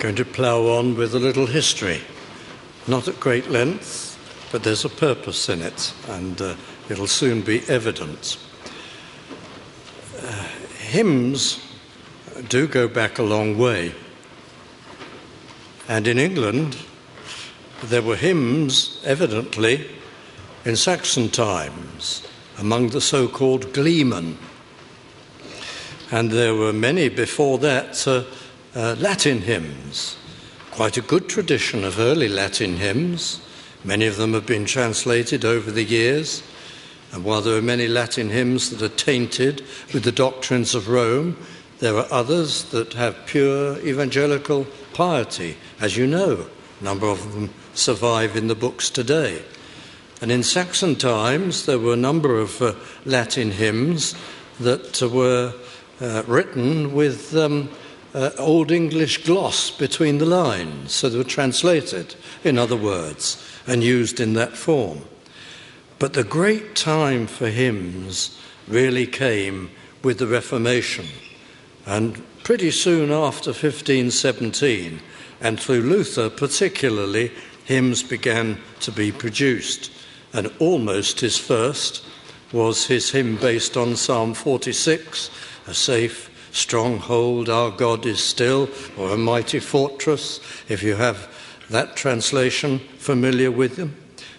Going to plough on with a little history, not at great length, but there's a purpose in it, and it'll soon be evident. Hymns do go back a long way, and in England there were hymns, evidently, in Saxon times, among the so-called gleemen, and there were many before that Latin hymns, quite a good tradition of early Latin hymns. Many of them have been translated over the years, and while there are many Latin hymns that are tainted with the doctrines of Rome, there are others that have pure evangelical piety. As you know, a number of them survive in the books today. And in Saxon times, there were a number of Latin hymns that were written with Old English gloss between the lines, so they were translated, in other words, and used in that form. But the great time for hymns really came with the Reformation, and pretty soon after 1517, and through Luther particularly, hymns began to be produced, and almost his first was his hymn based on Psalm 46, a safe stronghold, our God is still, or a mighty fortress, if you have that translation familiar with them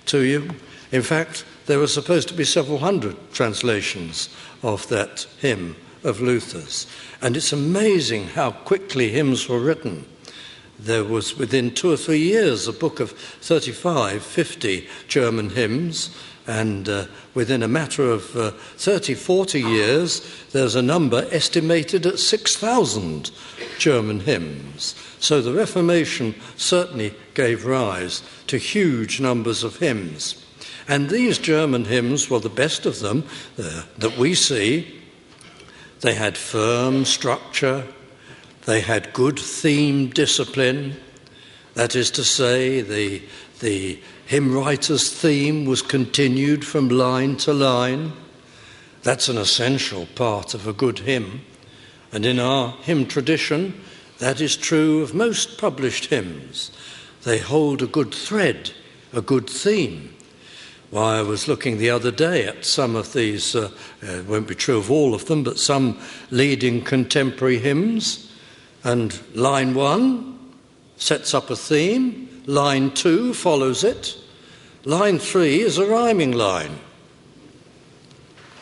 to you. In fact, there were supposed to be several hundred translations of that hymn of Luther's. And it's amazing how quickly hymns were written. There was, within 2 or 3 years, a book of 35, 50 German hymns, and within a matter of 30, 40 years, there's a number estimated at 6,000 German hymns. So the Reformation certainly gave rise to huge numbers of hymns. And these German hymns, well, the best of them that we see, they had firm structure, they had good theme discipline. That is to say, the hymn writer's theme was continued from line to line. That's an essential part of a good hymn. And in our hymn tradition, that is true of most published hymns. They hold a good thread, a good theme. Why, I was looking the other day at some of these, it won't be true of all of them, but some leading contemporary hymns, and line 1 sets up a theme, line 2 follows it, line 3 is a rhyming line.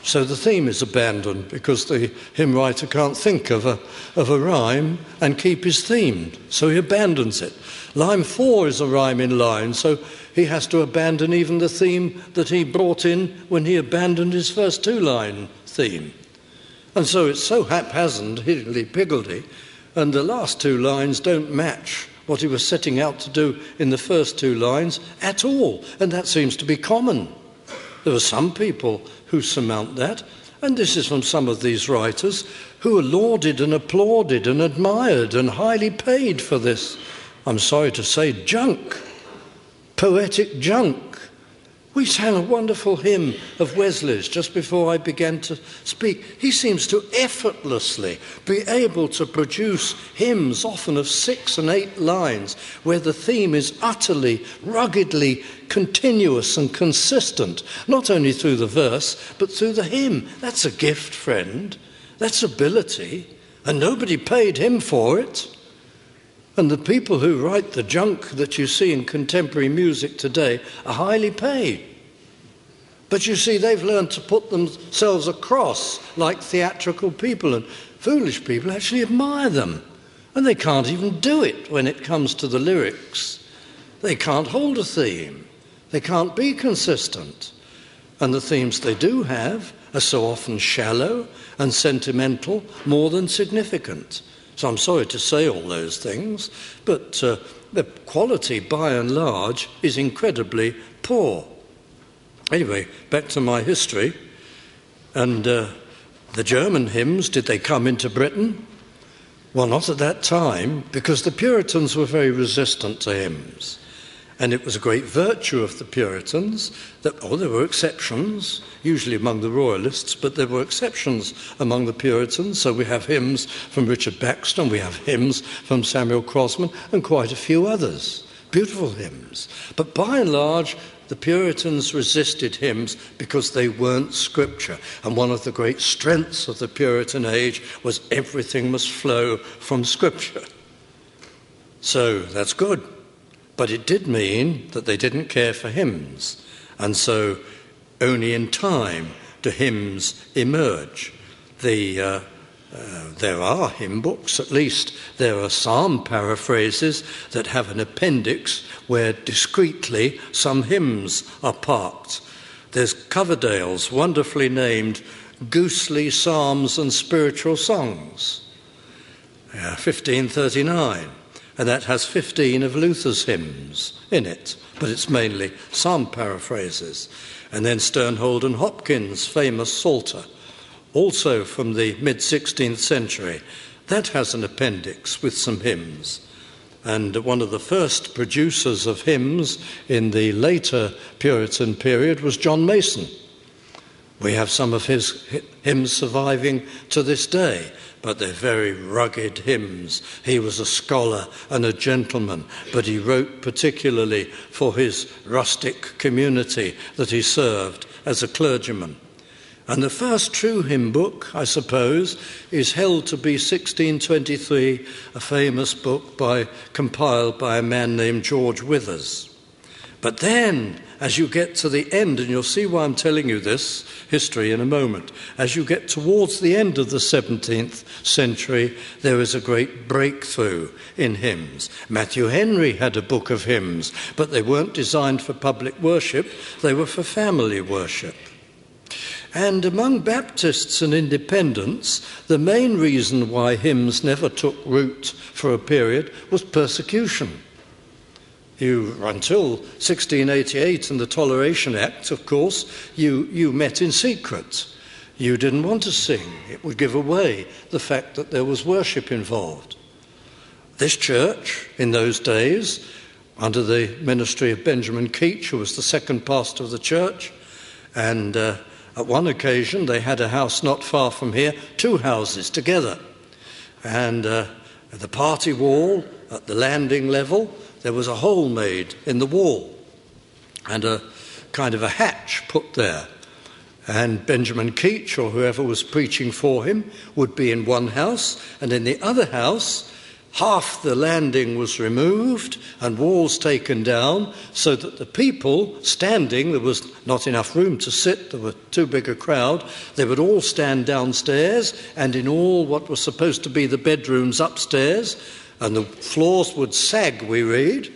So the theme is abandoned because the hymn writer can't think of a rhyme and keep his theme, so he abandons it. Line 4 is a rhyming line, so he has to abandon even the theme that he brought in when he abandoned his first 2-line theme. And so it's so haphazard, higgledy-piggledy, and the last 2 lines don't match what he was setting out to do in the first 2 lines at all, and that seems to be common. There are some people who surmount that, and this is from some of these writers who are lauded and applauded and admired and highly paid for this, I'm sorry to say, junk, poetic junk. We sang a wonderful hymn of Wesley's just before I began to speak. He seems to effortlessly be able to produce hymns often of 6 and 8 lines where the theme is utterly, ruggedly continuous and consistent, not only through the verse, but through the hymn. That's a gift, friend. That's ability, and nobody paid him for it. And the people who write the junk that you see in contemporary music today are highly paid. But you see, they've learned to put themselves across like theatrical people, and foolish people actually admire them. And they can't even do it when it comes to the lyrics. They can't hold a theme. They can't be consistent. And the themes they do have are so often shallow and sentimental, more than significant. So I'm sorry to say all those things, but the quality, by and large, is incredibly poor. Anyway, back to my history. And the German hymns, did they come into Britain? Well, not at that time, because the Puritans were very resistant to hymns. And it was a great virtue of the Puritans that, there were exceptions, usually among the Royalists, but there were exceptions among the Puritans. So we have hymns from Richard Baxter, we have hymns from Samuel Crosman, and quite a few others. Beautiful hymns. But by and large, the Puritans resisted hymns because they weren't scripture. And one of the great strengths of the Puritan age was everything must flow from scripture. So that's good. But it did mean that they didn't care for hymns. And so only in time do hymns emerge. There are hymn books, at least there are psalm paraphrases that have an appendix where discreetly some hymns are parked. There's Coverdale's wonderfully named Goosely Psalms and Spiritual Songs, 1539, and that has 15 of Luther's hymns in it, but it's mainly psalm paraphrases. And then Sternhold and Hopkins' famous Psalter, also from the mid-16th century, that has an appendix with some hymns. And one of the first producers of hymns in the later Puritan period was John Mason. We have some of his hymns surviving to this day, but they're very rugged hymns. He was a scholar and a gentleman, but he wrote particularly for his rustic community that he served as a clergyman. And the first true hymn book, I suppose, is held to be 1623, a famous book compiled by a man named George Withers. But then, as you get to the end, and you'll see why I'm telling you this history in a moment, as you get towards the end of the 17th century, there is a great breakthrough in hymns. Matthew Henry had a book of hymns, but they weren't designed for public worship, they were for family worship. And among Baptists and Independents, the main reason why hymns never took root for a period was persecution. Until 1688 and the Toleration Act, of course, you met in secret. You didn't want to sing. It would give away the fact that there was worship involved. This church, in those days, under the ministry of Benjamin Keach, who was the second pastor of the church, and at one occasion, they had a house not far from here, two houses together. And at the party wall, at the landing level, there was a hole made in the wall and a kind of a hatch put there. And Benjamin Keach, or whoever was preaching for him, would be in one house, and in the other house, half the landing was removed and walls taken down so that the people standing, there was not enough room to sit, there were too big a crowd, they would all stand downstairs, and in all what was supposed to be the bedrooms upstairs, and the floors would sag, we read,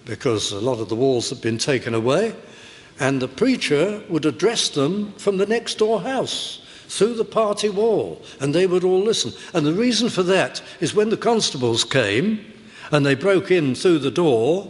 because a lot of the walls had been taken away, and the preacher would address them from the next door house through the party wall, and they would all listen. And the reason for that is when the constables came and they broke in through the door,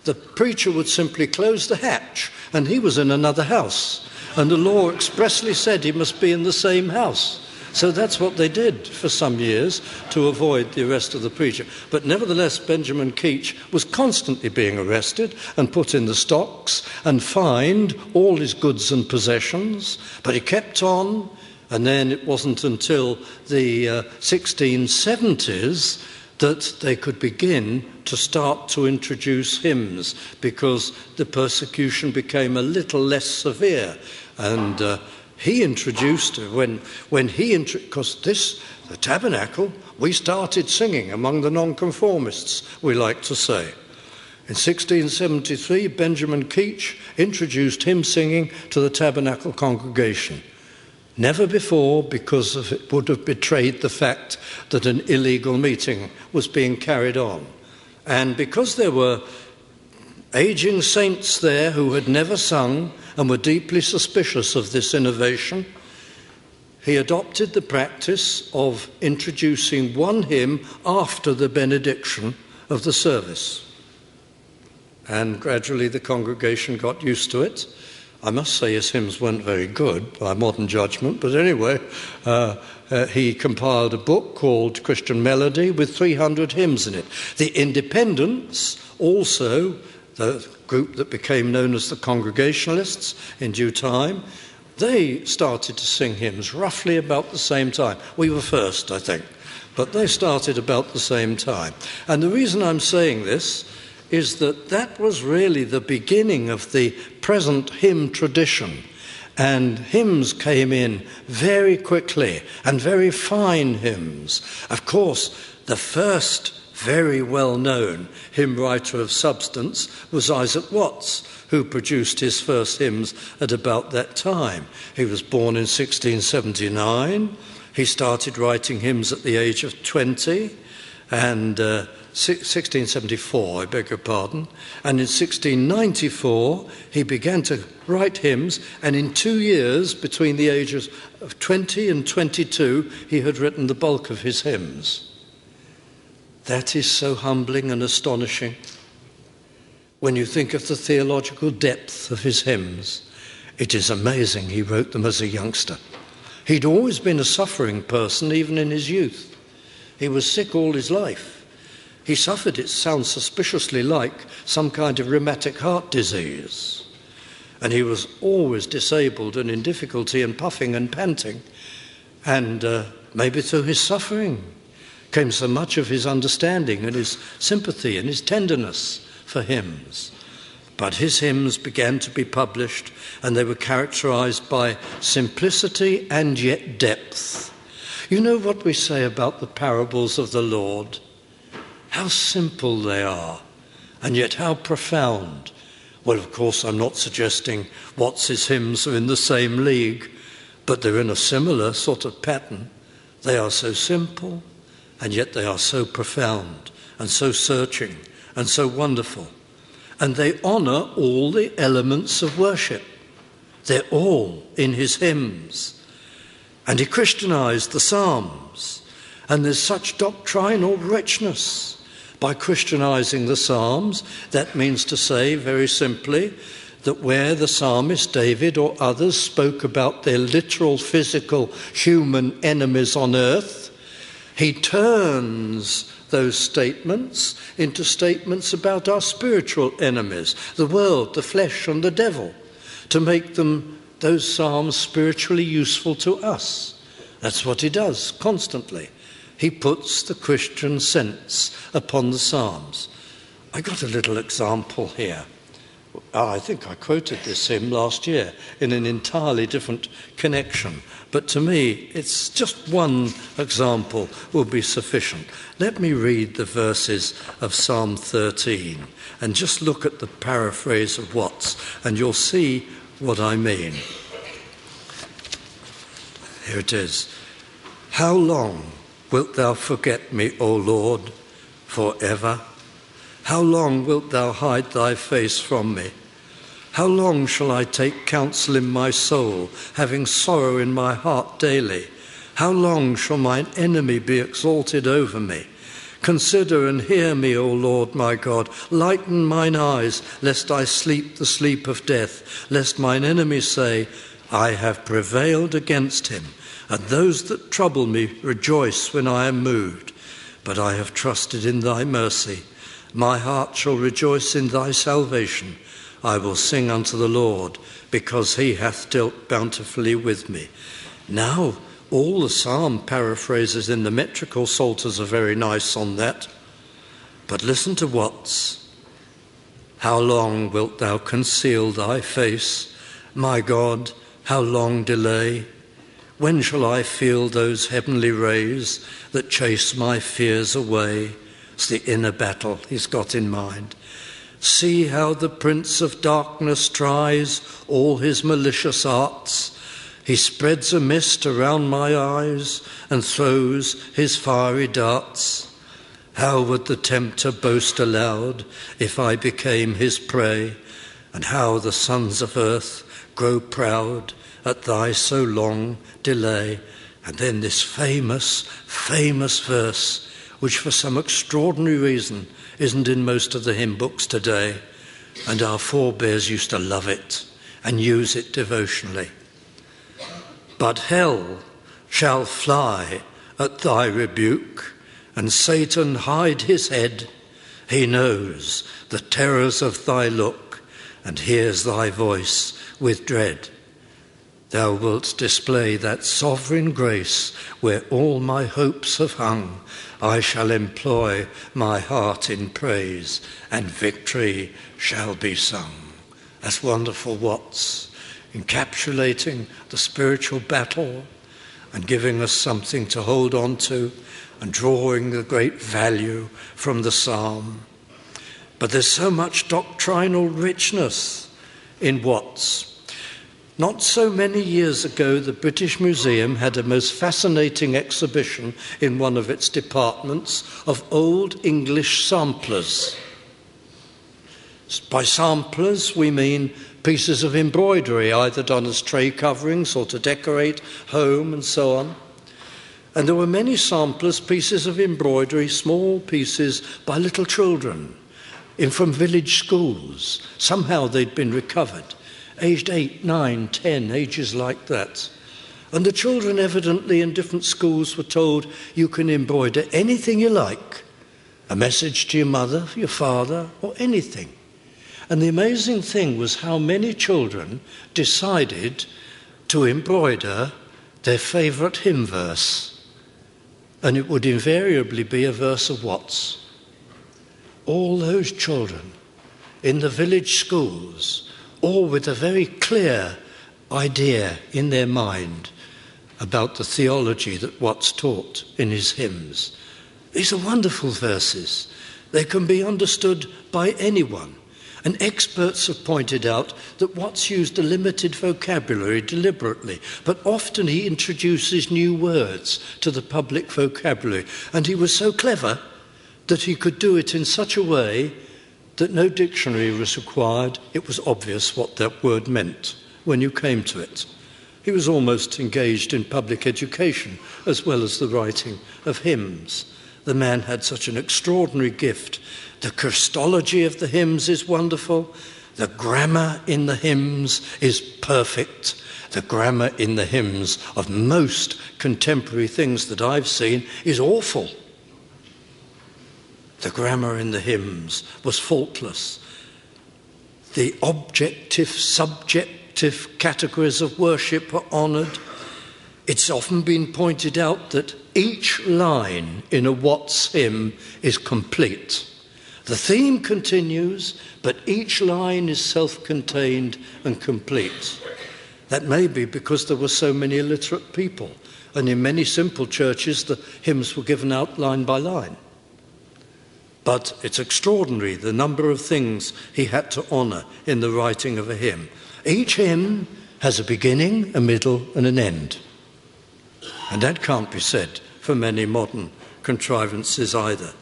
the preacher would simply close the hatch, and he was in another house, and the law expressly said he must be in the same house. So that's what they did for some years to avoid the arrest of the preacher. But nevertheless, Benjamin Keach was constantly being arrested and put in the stocks and fined all his goods and possessions. But he kept on, and then it wasn't until the 1670s that they could begin to start to introduce hymns, because the persecution became a little less severe. And he introduced, because the tabernacle, we started singing among the nonconformists, we like to say. In 1673, Benjamin Keach introduced hymn singing to the tabernacle congregation. Never before, because it would have betrayed the fact that an illegal meeting was being carried on. And because there were aging saints there who had never sung and were deeply suspicious of this innovation, he adopted the practice of introducing one hymn after the benediction of the service. And gradually the congregation got used to it. I must say his hymns weren't very good by modern judgment, but anyway, he compiled a book called Christian Melody with 300 hymns in it. The Independents also the group that became known as the Congregationalists in due time, they started to sing hymns roughly about the same time. We were first, I think, but they started about the same time. And the reason I'm saying this is that that was really the beginning of the present hymn tradition. And hymns came in very quickly, and very fine hymns. Of course, the first very well-known hymn writer of substance was Isaac Watts, who produced his first hymns at about that time. He was born in 1679. He started writing hymns at the age of 20, and 1674, I beg your pardon. And in 1694, he began to write hymns, and in 2 years, between the ages of 20 and 22, he had written the bulk of his hymns. That is so humbling and astonishing. When you think of the theological depth of his hymns, it is amazing he wrote them as a youngster. He'd always been a suffering person, even in his youth. He was sick all his life. He suffered, it sounds suspiciously like, some kind of rheumatic heart disease. And he was always disabled and in difficulty and puffing and panting. And maybe through his suffering came so much of his understanding and his sympathy and his tenderness for hymns. But his hymns began to be published, and they were characterized by simplicity and yet depth. You know what we say about the parables of the Lord? How simple they are, and yet how profound. Well, of course, I'm not suggesting Watts's hymns are in the same league, but they're in a similar sort of pattern. They are so simple, and yet they are so profound, and so searching, and so wonderful. And they honour all the elements of worship. They're all in his hymns. And he Christianized the Psalms. And there's such doctrinal richness by Christianizing the Psalms. That means to say, very simply, that where the psalmist David or others spoke about their literal, physical, human enemies on earth, he turns those statements into statements about our spiritual enemies, the world, the flesh, and the devil, to make them, those psalms, spiritually useful to us. That's what he does constantly. He puts the Christian sense upon the psalms. I got a little example here. I think I quoted this hymn last year in an entirely different connection. But to me, it's just one example will be sufficient. Let me read the verses of Psalm 13 and just look at the paraphrase of Watts, and you'll see what I mean. Here it is. How long wilt thou forget me, O Lord, forever? How long wilt thou hide thy face from me? How long shall I take counsel in my soul, having sorrow in my heart daily? How long shall mine enemy be exalted over me? Consider and hear me, O Lord my God. Lighten mine eyes, lest I sleep the sleep of death, lest mine enemy say, I have prevailed against him. And those that trouble me rejoice when I am moved. But I have trusted in thy mercy. My heart shall rejoice in thy salvation. I will sing unto the Lord, because he hath dealt bountifully with me. Now, all the psalm paraphrases in the metrical psalters are very nice on that. But listen to Watts. How long wilt thou conceal thy face? My God, how long delay? When shall I feel those heavenly rays that chase my fears away? It's the inner battle he's got in mind. See how the prince of darkness tries all his malicious arts. He spreads a mist around my eyes and throws his fiery darts. How would the tempter boast aloud if I became his prey? And how the sons of earth grow proud at thy so long delay. And then this famous verse, which for some extraordinary reason isn't in most of the hymn books today, and our forebears used to love it and use it devotionally. But hell shall fly at thy rebuke, and Satan hide his head, He knows the terrors of thy look and hears thy voice with dread. Thou wilt display that sovereign grace where all my hopes have hung. I shall employ my heart in praise, and victory shall be sung. That's wonderful, Watts, encapsulating the spiritual battle and giving us something to hold on to and drawing the great value from the psalm. But there's so much doctrinal richness in Watts. Not so many years ago, the British Museum had a most fascinating exhibition in one of its departments of old English samplers. By samplers, we mean pieces of embroidery, either done as tray coverings or to decorate home and so on. And there were many samplers, pieces of embroidery, small pieces by little children from village schools. Somehow they'd been recovered. Aged 8, 9, 10, ages like that. And the children evidently in different schools were told, you can embroider anything you like. A message to your mother, your father, or anything. And the amazing thing was how many children decided to embroider their favourite hymn verse. And it would invariably be a verse of Watts. All those children in the village schools, all with a very clear idea in their mind about the theology that Watts taught in his hymns. These are wonderful verses. They can be understood by anyone. And experts have pointed out that Watts used a limited vocabulary deliberately, but often he introduces new words to the public vocabulary. And he was so clever that he could do it in such a way that no dictionary was required. It was obvious what that word meant when you came to it. He was almost engaged in public education as well as the writing of hymns. The man had such an extraordinary gift. The Christology of the hymns is wonderful. The grammar in the hymns is perfect. The grammar in the hymns of most contemporary things that I've seen is awful. The grammar in the hymns was faultless. The objective, subjective categories of worship were honoured. It's often been pointed out that each line in a Watts hymn is complete. The theme continues, but each line is self-contained and complete. That may be because there were so many illiterate people, and in many simple churches the hymns were given out line by line. But it's extraordinary the number of things he had to honour in the writing of a hymn. Each hymn has a beginning, a middle, and an end. And that can't be said for many modern contrivances either.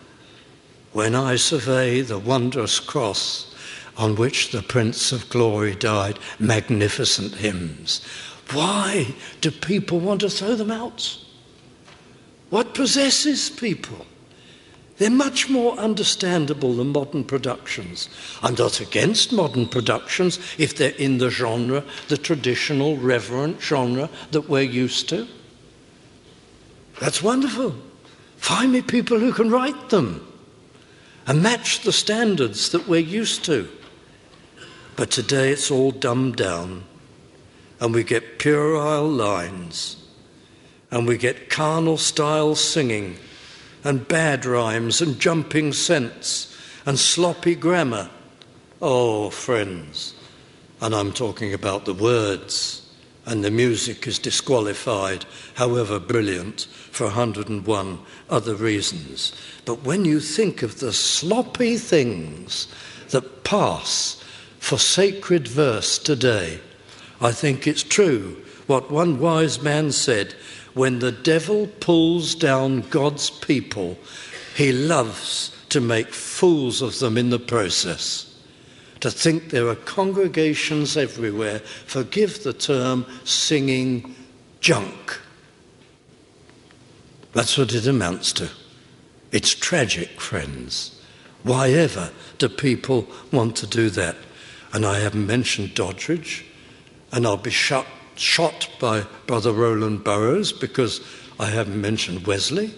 When I survey the wondrous cross on which the Prince of Glory died, magnificent hymns. Why do people want to throw them out? What possesses people? They're much more understandable than modern productions. I'm not against modern productions if they're in the genre, the traditional, reverent genre that we're used to. That's wonderful. Find me people who can write them and match the standards that we're used to. But today it's all dumbed down, and we get puerile lines, and we get carnal style singing, and bad rhymes and jumping sense and sloppy grammar. Oh, friends, and I'm talking about the words, and the music is disqualified, however brilliant, for 101 other reasons. But when you think of the sloppy things that pass for sacred verse today, I think it's true what one wise man said: when the devil pulls down God's people, he loves to make fools of them in the process. To think there are congregations everywhere, forgive the term, singing junk. That's what it amounts to. It's tragic, friends. Why ever do people want to do that? And I haven't mentioned Doddridge, and I'll be shot by Brother Roland Burrows because I haven't mentioned Wesley.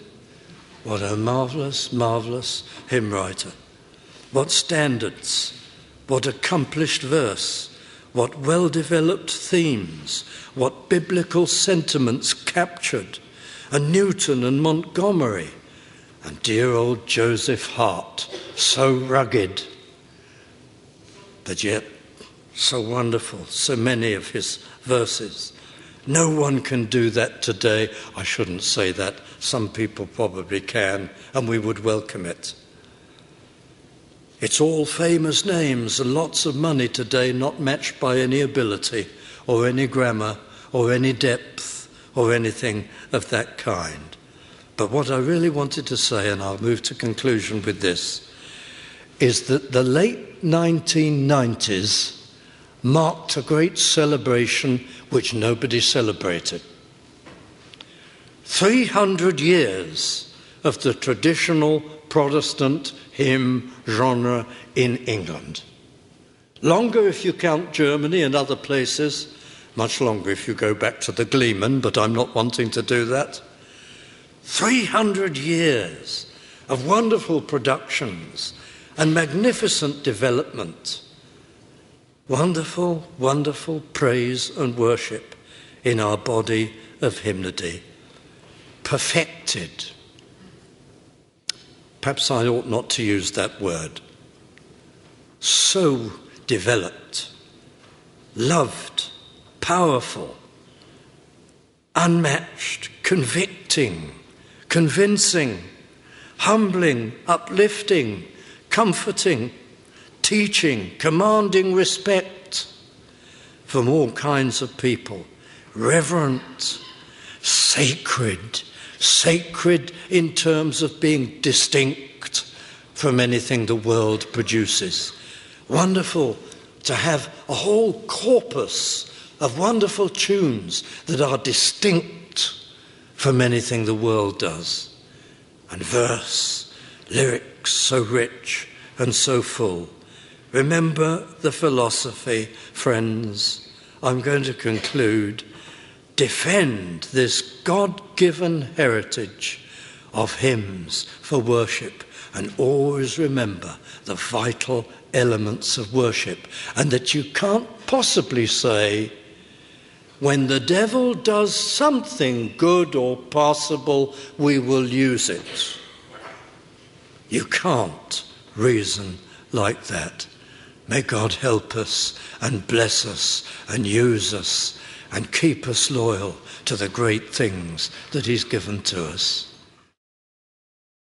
What a marvellous, marvellous hymn writer. What standards, what accomplished verse, what well-developed themes, what biblical sentiments captured, and Newton and Montgomery, and dear old Joseph Hart, so rugged, but yet so wonderful, so many of his verses. No one can do that today. I shouldn't say that. Some people probably can, and we would welcome it. It's all famous names and lots of money today, not matched by any ability or any grammar or any depth or anything of that kind. But what I really wanted to say, and I'll move to conclusion with this, is that the late 1990s marked a great celebration which nobody celebrated. 300 years of the traditional Protestant hymn genre in England. Longer if you count Germany and other places, much longer if you go back to the Gleeman, but I'm not wanting to do that. 300 years of wonderful productions and magnificent development. Wonderful, wonderful praise and worship in our body of hymnody. Perfected. Perhaps I ought not to use that word. So developed, loved, powerful, unmatched, convicting, convincing, humbling, uplifting, comforting, teaching, commanding respect from all kinds of people, reverent, sacred, sacred in terms of being distinct from anything the world produces. Wonderful to have a whole corpus of wonderful tunes that are distinct from anything the world does. And verse, lyrics so rich and so full. Remember the philosophy, friends. I'm going to conclude. Defend this God-given heritage of hymns for worship, and always remember the vital elements of worship, and that you can't possibly say, when the devil does something good or passable, we will use it. You can't reason like that. May God help us and bless us and use us and keep us loyal to the great things that he's given to us.